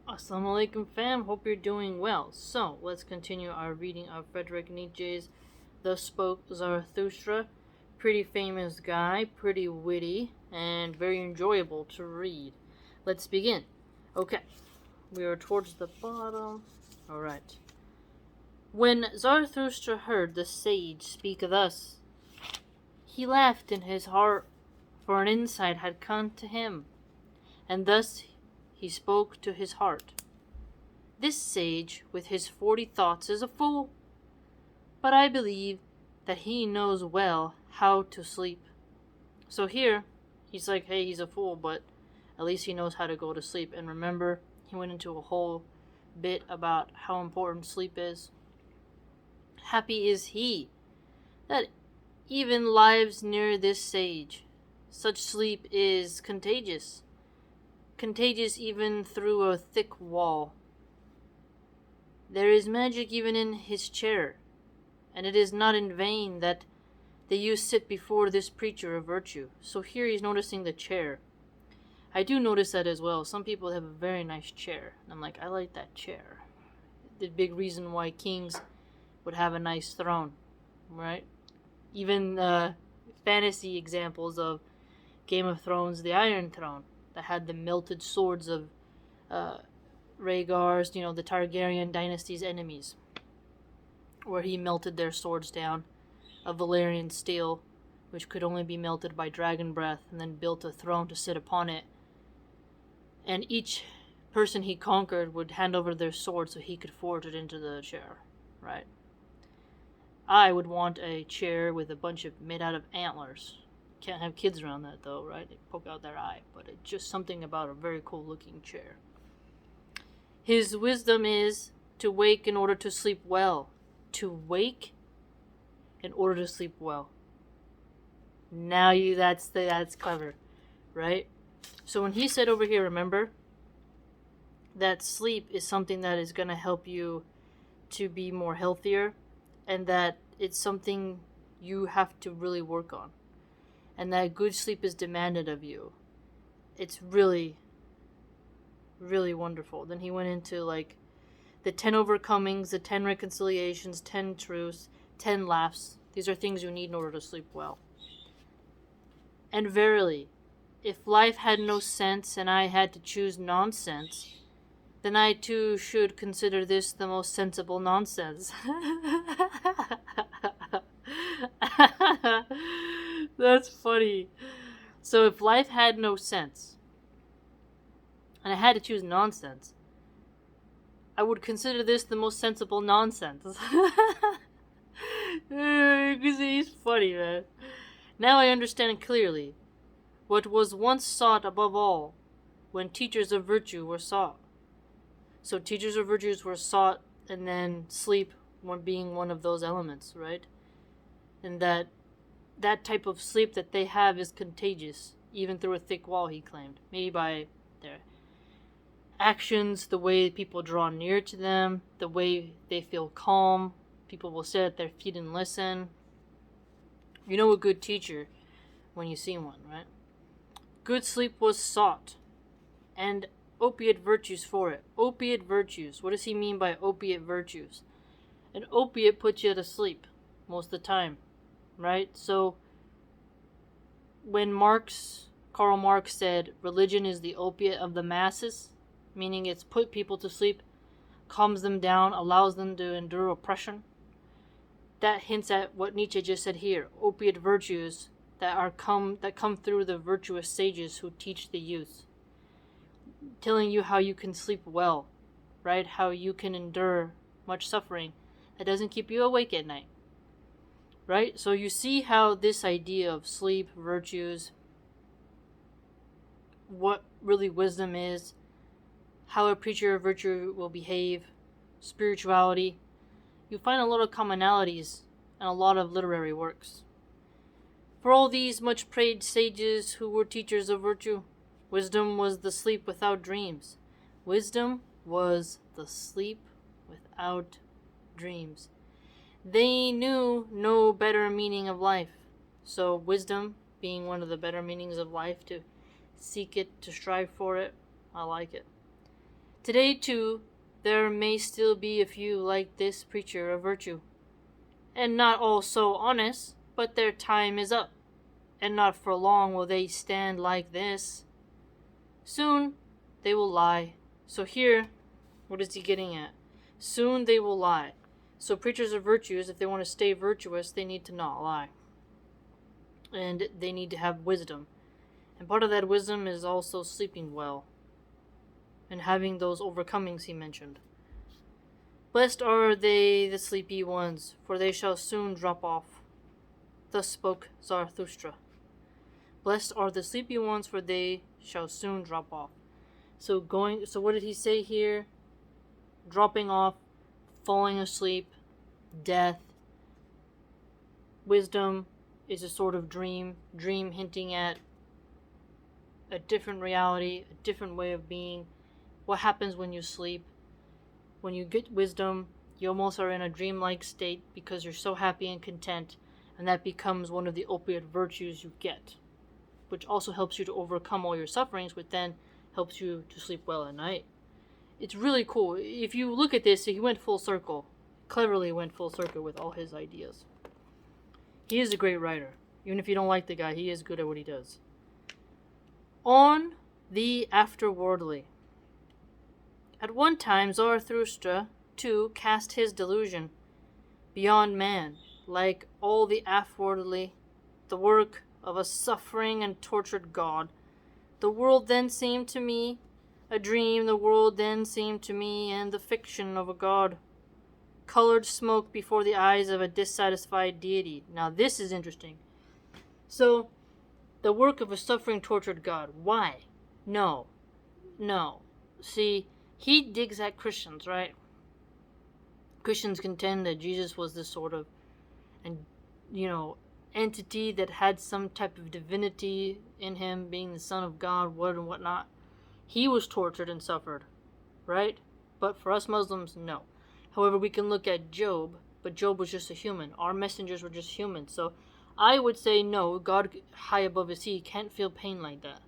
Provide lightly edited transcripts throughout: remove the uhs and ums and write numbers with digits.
Assalamu alaikum fam, hope you're doing well. So, let's continue our reading of Friedrich Nietzsche's Thus Spoke Zarathustra. Pretty famous guy, pretty witty, and very enjoyable to read. Let's begin. Okay, we are towards the bottom. Alright. When Zarathustra heard the sage speak thus, he laughed in his heart, for an insight had come to him, and thus he spoke to his heart. This sage, with his 40 thoughts, is a fool, but I believe that he knows well how to sleep. So here, he's like, hey, he's a fool, but at least he knows how to go to sleep. And remember, he went into a whole bit about how important sleep is. Happy is he that even lives near this sage. Such sleep is contagious even through a thick wall. There is magic even in his chair, and it is not in vain that the youth sit before this preacher of virtue. So here he's noticing the chair. I do notice that as well. Some people have a very nice chair, and I'm like, I like that chair. The big reason why kings would have a nice throne, right? Even fantasy examples of Game of Thrones, the Iron Throne, that had the melted swords of Rhaegar's, the Targaryen dynasty's enemies, where he melted their swords down of Valyrian steel, which could only be melted by dragon breath, and then built a throne to sit upon it. And each person he conquered would hand over their sword so he could forge it into the chair, right? I would want a chair with a bunch of made out of antlers. Can't have kids around that though, right? They poke out their eye, but it's just something about a very cool looking chair. His wisdom is to wake in order to sleep well. To wake in order to sleep well. Now that's clever, right? So when he said over here, remember that sleep is something that is going to help you to be more healthier, and that it's something you have to really work on, and that good sleep is demanded of you. It's really, really wonderful. Then he went into like the 10 overcomings, the 10 reconciliations, 10 truths, 10 laughs. These are things you need in order to sleep well. And verily, if life had no sense and I had to choose nonsense, then I too should consider this the most sensible nonsense. That's funny. So if life had no sense, and I had to choose nonsense, I would consider this the most sensible nonsense. Because he's funny, man. Now I understand clearly what was once sought above all when teachers of virtue were sought. So teachers of virtues were sought, and then sleep being one of those elements, right? And that type of sleep that they have is contagious, even through a thick wall, he claimed. Maybe by their actions, the way people draw near to them, the way they feel calm. People will sit at their feet and listen. You know a good teacher when you see one, right? Good sleep was sought, and opiate virtues for it. Opiate virtues. What does he mean by opiate virtues? An opiate puts you to sleep most of the time, right? So when Karl Marx said religion is the opiate of the masses, meaning it's put people to sleep, calms them down, allows them to endure oppression, that hints at what Nietzsche just said here. Opiate virtues that come through the virtuous sages who teach the youth, telling you how you can sleep well, right? How you can endure much suffering that doesn't keep you awake at night, right? So you see how this idea of sleep, virtues, what really wisdom is, how a preacher of virtue will behave, spirituality, you find a lot of commonalities in a lot of literary works. For all these much praised sages who were teachers of virtue, wisdom was the sleep without dreams. Wisdom was the sleep without dreams. They knew no better meaning of life. So wisdom being one of the better meanings of life, to seek it, to strive for it, I like it. Today, too, there may still be a few like this preacher of virtue, and not all so honest, but their time is up, and not for long will they stand like this. Soon they will lie. So here, what is he getting at? Soon they will lie. So preachers of virtues, if they want to stay virtuous, they need to not lie. And they need to have wisdom. And part of that wisdom is also sleeping well, and having those overcomings he mentioned. Blessed are they, the sleepy ones, for they shall soon drop off. Thus spoke Zarathustra. Blessed are the sleepy ones, for they shall soon drop off. So what did he say here? Dropping off, falling asleep, death. Wisdom is a sort of dream hinting at a different reality, a different way of being. What happens when you sleep? When you get wisdom, you almost are in a dreamlike state because you're so happy and content, and that becomes one of the opiate virtues you get, which also helps you to overcome all your sufferings, which then helps you to sleep well at night. It's really cool. If you look at this, he went full circle. Cleverly went full circle with all his ideas. He is a great writer. Even if you don't like the guy, he is good at what he does. On the afterworldly. At one time, Zarathustra, too, cast his delusion beyond man, like all the afterworldly, the work of a suffering and tortured god. The world then seemed to me a dream, the world then seemed to me and the fiction of a god. Colored smoke before the eyes of a dissatisfied deity. Now this is interesting. So, the work of a suffering, tortured god. Why? No. See, he digs at Christians, right? Christians contend that Jesus was this sort of, entity that had some type of divinity in him, being the Son of God, what and whatnot. He was tortured and suffered, right? But for us Muslims, no. However, we can look at Job, but Job was just a human. Our messengers were just humans. So I would say no, God high above his sea can't feel pain like that.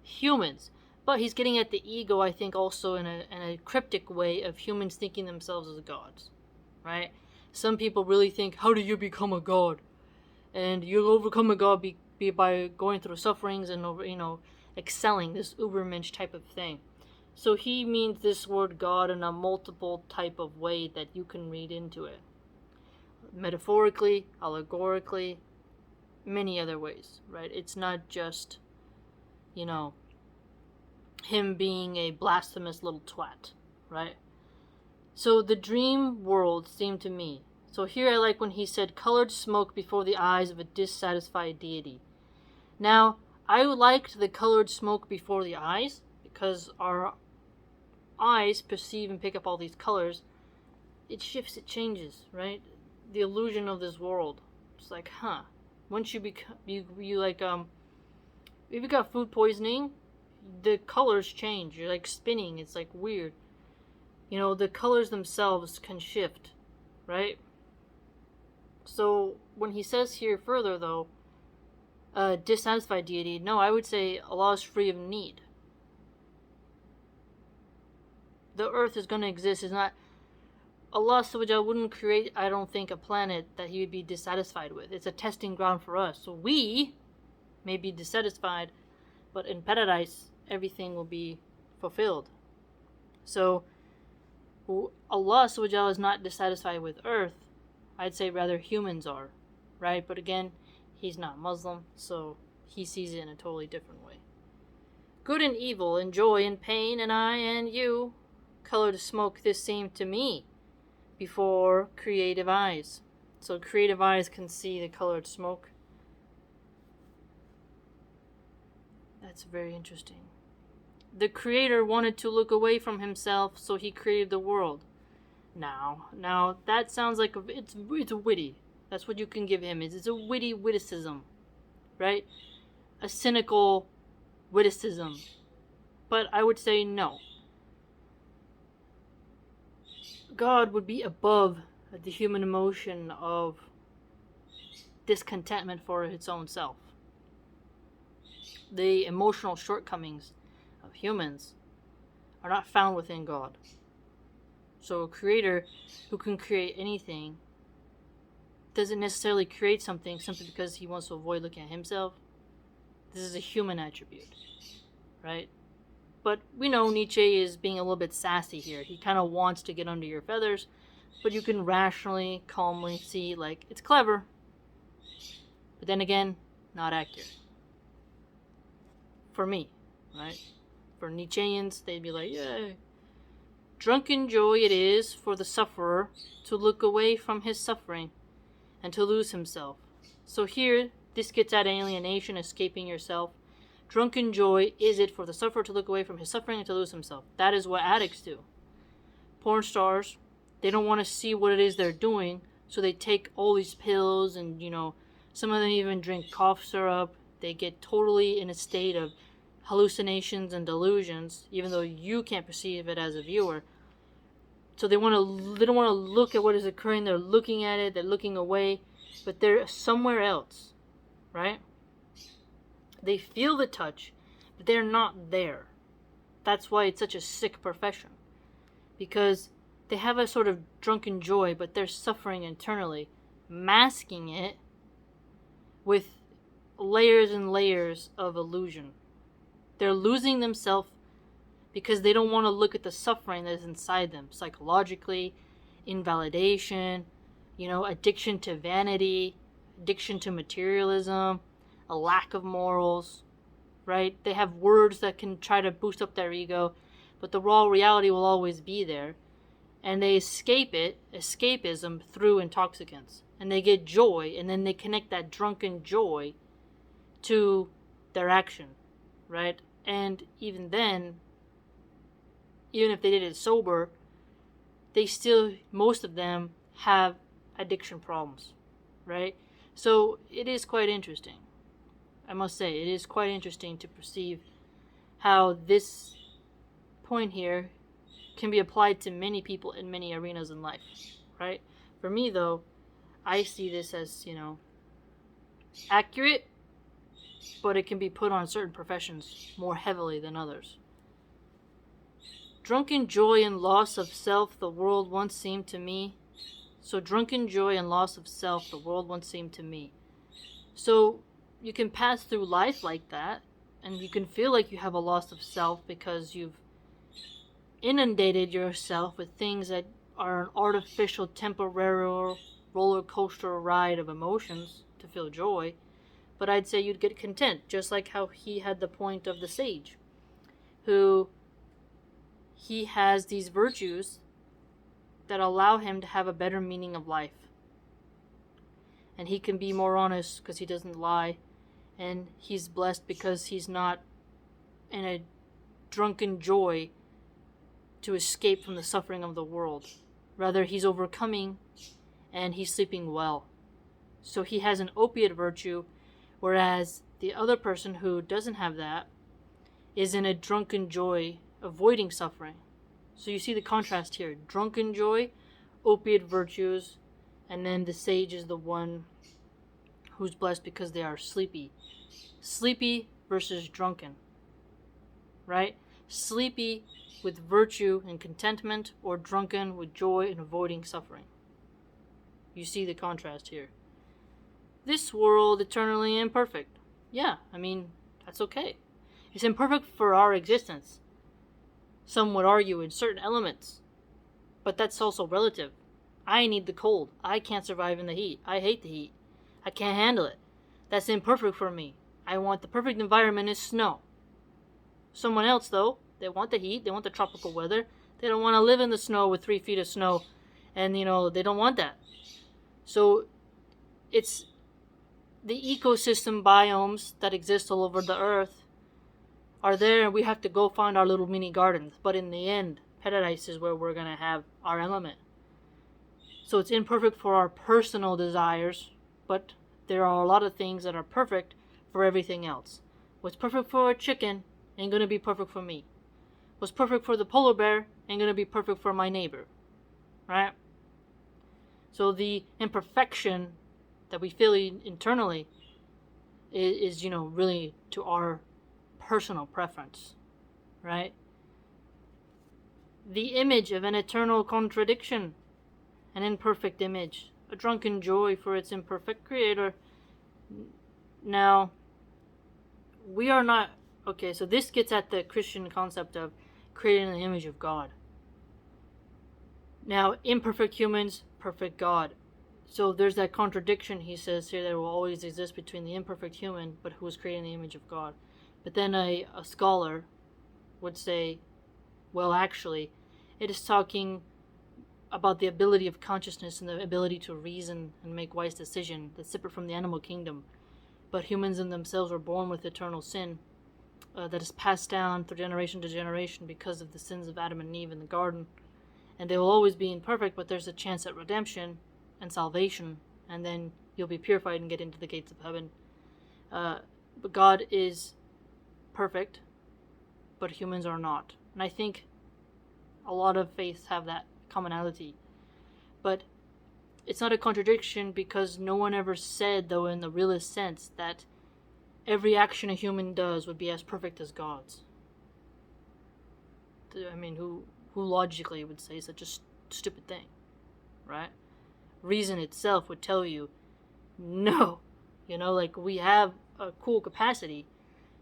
Humans. But he's getting at the ego, I think, also in a cryptic way of humans thinking themselves as gods, right? Some people really think, how do you become a god? And you'll overcome a god be by going through sufferings and excelling, this Ubermensch type of thing. So he means this word God in a multiple type of way that you can read into it. Metaphorically, allegorically, many other ways, right? It's not just, him being a blasphemous little twat, right? So the dream world seemed to me. So here I like when he said colored smoke before the eyes of a dissatisfied deity. Now, I liked the colored smoke before the eyes because our eyes perceive and pick up all these colors. It shifts, it changes, right? The illusion of this world. It's like, once you if you got food poisoning, the colors change. You're like spinning. It's like weird. The colors themselves can shift, right? So when he says here further, though, dissatisfied deity, no, I would say Allah is free of need. The earth is going to exist. It's not... Allah Subhanahu wouldn't create, I don't think, a planet that he would be dissatisfied with. It's a testing ground for us. So we may be dissatisfied, but in paradise, everything will be fulfilled. So Allah Subhanahu is not dissatisfied with earth. I'd say rather humans are, right? But again, he's not Muslim, so he sees it in a totally different way. Good and evil, and joy and pain, and I and you, colored smoke this seemed to me before creative eyes. So creative eyes can see the colored smoke. That's very interesting. The creator wanted to look away from himself, so he created the world. Now that sounds like it's witty. That's what you can give him. It's a witty witticism, right? A cynical witticism. But I would say no. God would be above the human emotion of discontentment for its own self. The emotional shortcomings of humans are not found within God. So a creator who can create anything doesn't necessarily create something simply because he wants to avoid looking at himself. This is a human attribute, right? But we know Nietzsche is being a little bit sassy here. He kind of wants to get under your feathers, but you can rationally, calmly see, like, it's clever. But then again, not accurate. For me, right? For Nietzscheans, they'd be like, yay. Drunken joy it is for the sufferer to look away from his suffering and to lose himself. So here, this gets at alienation, escaping yourself. Drunken joy is it for the sufferer to look away from his suffering and to lose himself. That is what addicts do. Porn stars, they don't want to see what it is they're doing, so they take all these pills and, some of them even drink cough syrup. They get totally in a state of hallucinations and delusions, even though you can't perceive it as a viewer. So they don't want to look at what is occurring. They're looking at it. They're looking away, but they're somewhere else, right? They feel the touch, but they're not there. That's why it's such a sick profession, because they have a sort of drunken joy, but they're suffering internally, masking it with layers and layers of illusion. They're losing themselves because they don't want to look at the suffering that is inside them, psychologically, invalidation, addiction to vanity, addiction to materialism, a lack of morals, right? They have words that can try to boost up their ego, but the raw reality will always be there. And they escapism, through intoxicants. And they get joy, and then they connect that drunken joy to their action, right? And even then, even if they did it sober, most of them have addiction problems, right? So it is quite interesting. I must say, it is quite interesting to perceive how this point here can be applied to many people in many arenas in life, right? For me, though, I see this as, accurate, but it can be put on certain professions more heavily than others. Drunken joy and loss of self the world once seemed to me. So drunken joy and loss of self the world once seemed to me. So you can pass through life like that, and you can feel like you have a loss of self because you've inundated yourself with things that are an artificial, temporary roller coaster ride of emotions to feel joy. But I'd say you'd get content, just like how he had the point of the sage, who he has these virtues that allow him to have a better meaning of life. And he can be more honest because he doesn't lie. And he's blessed because he's not in a drunken joy to escape from the suffering of the world. Rather, he's overcoming and he's sleeping well. So he has an opiate virtue, whereas the other person who doesn't have that is in a drunken joy, avoiding suffering. So you see the contrast here. Drunken joy, opiate virtues, and then the sage is the one who's blessed because they are sleepy. Sleepy versus drunken, right? Sleepy with virtue and contentment, or drunken with joy and avoiding suffering. You see the contrast here. This world eternally imperfect. Yeah, that's okay. It's imperfect for our existence. Some would argue in certain elements, but that's also relative. I need the cold. I can't survive in the heat. I hate the heat. I can't handle it. That's imperfect for me. I want the perfect environment is snow. Someone else, though, they want the heat. They want the tropical weather. They don't want to live in the snow with 3 feet of snow. And, they don't want that. So it's the ecosystem biomes that exist all over the earth are there, and we have to go find our little mini gardens. But in the end, paradise is where we're going to have our element. So it's imperfect for our personal desires, but there are a lot of things that are perfect for everything else. What's perfect for a chicken ain't going to be perfect for me. What's perfect for the polar bear ain't going to be perfect for my neighbor. Right? So the imperfection that we feel internally is really to our personal preference. Right? the image of an eternal contradiction, an imperfect image, a drunken joy for its imperfect creator. Now, we are not... Okay, so this gets at the Christian concept of creating the image of God. Now, imperfect humans, perfect God. So there's that contradiction, he says here, that will always exist between the imperfect human, but who is creating the image of God. But then a scholar would say, well, actually, it is talking about the ability of consciousness and the ability to reason and make wise decisions that's separate from the animal kingdom. But humans in themselves are born with eternal sin that is passed down through generation to generation because of the sins of Adam and Eve in the garden. And they will always be imperfect, but there's a chance at redemption and salvation, and then you'll be purified and get into the gates of heaven. But God is perfect, but humans are not. And I think a lot of faiths have that commonality. But it's not a contradiction, because no one ever said, though in the realist sense, that every action a human does would be as perfect as God's. I mean, who logically would say such a stupid thing, right? Reason itself would tell you, no. You know, like, we have a cool capacity,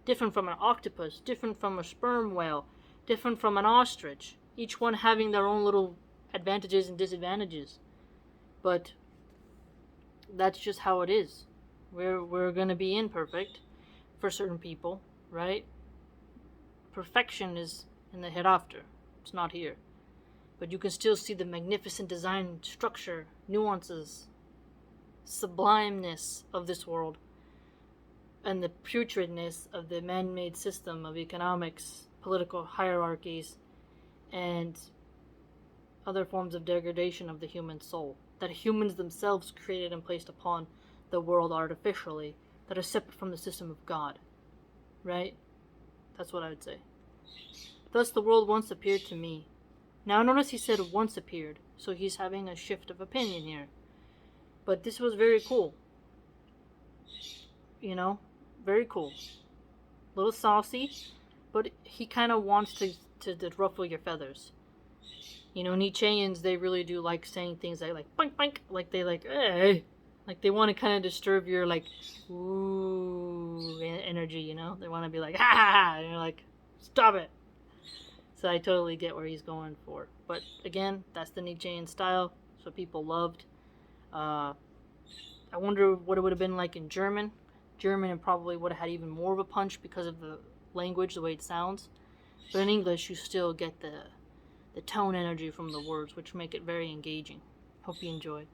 different from an octopus, different from a sperm whale, different from an ostrich, each one having their own little advantages and disadvantages. But that's just how it is. We're going to be imperfect for certain people, right? Perfection is in the hereafter. It's not here. But you can still see the magnificent design, structure, nuances, sublimeness of this world, and the putridness of the man-made system of economics, political hierarchies, and other forms of degradation of the human soul that humans themselves created and placed upon the world artificially, that are separate from the system of God. Right? That's what I would say. Thus the world once appeared to me. Now notice he said once appeared, so he's having a shift of opinion here. But this was very cool. You know? Very cool. A little saucy, but he kind of wants to ruffle your feathers. You know, Nietzscheans, they really do like saying things like boink, boink, like they like, hey. Like they want to kind of disturb your, like, ooh, energy, you know? They want to be like, ha ha ha, and you're like, stop it. So I totally get where he's going for. But again, that's the Nietzschean style. That's what people loved. I wonder what it would have been like in German. German probably would have had even more of a punch because of the language, the way it sounds. But in English, you still get the tone energy from the words, which make it very engaging. Hope you enjoyed.